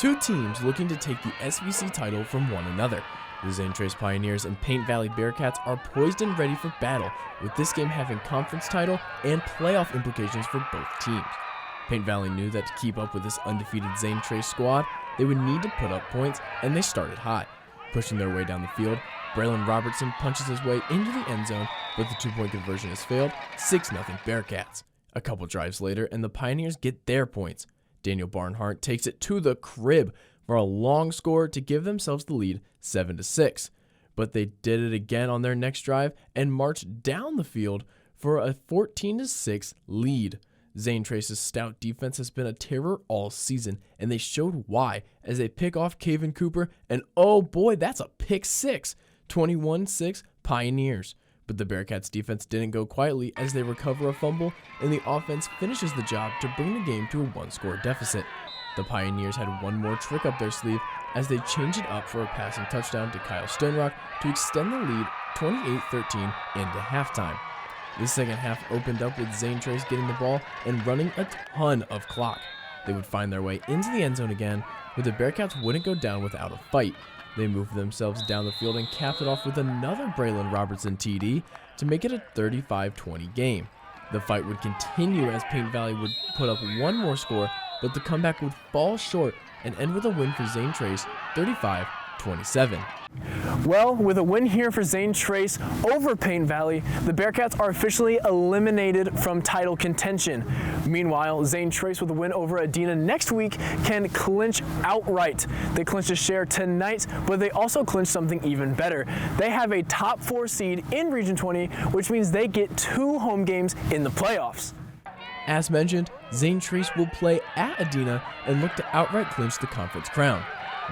Two teams looking to take the SVC title from one another. The Zane Trace Pioneers and Paint Valley Bearcats are poised and ready for battle, with this game having conference title and playoff implications for both teams. Paint Valley knew that to keep up with this undefeated Zane Trace squad, they would need to put up points, and they started hot. Pushing their way down the field, Braylon Robertson punches his way into the end zone, but the two-point conversion has failed, 6-0 Bearcats. A couple drives later, and the Pioneers get their points. Daniel Barnhart takes it to the crib for a long score to give themselves the lead 7-6. But they did it again on their next drive and marched down the field for a 14-6 lead. Zane Trace's stout defense has been a terror all season, and they showed why as they pick off Caven Cooper, and oh boy, that's a pick six, 21-6 Pioneers. But the Bearcats defense didn't go quietly as they recover a fumble, and the offense finishes the job to bring the game to a one-score deficit. The Pioneers had one more trick up their sleeve as they changed it up for a passing touchdown to Kyle Stonerock to extend the lead 28-13 into halftime. The second half opened up with Zane Trace getting the ball and running a ton of clock. They would find their way into the end zone again, but the Bearcats wouldn't go down without a fight. They moved themselves down the field and capped it off with another Braylon Robertson TD to make it a 35-20 game. The fight would continue as Paint Valley would put up one more score, but the comeback would fall short and end with a win for Zane Trace, 35-27. Well, with a win here for Zane Trace over Paint Valley, the Bearcats are officially eliminated from title contention. Meanwhile, Zane Trace with a win over Adina next week can clinch outright. They clinched a share tonight, but they also clinched something even better. They have a top 4 seed in Region 20, which means they get 2 home games in the playoffs. As mentioned, Zane Trace will play at Adina and look to outright clinch the conference crown.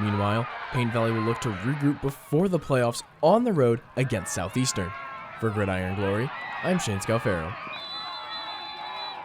Meanwhile, Paint Valley will look to regroup before the playoffs on the road against Southeastern. For Gridiron Glory, I'm Shane Scalfaro.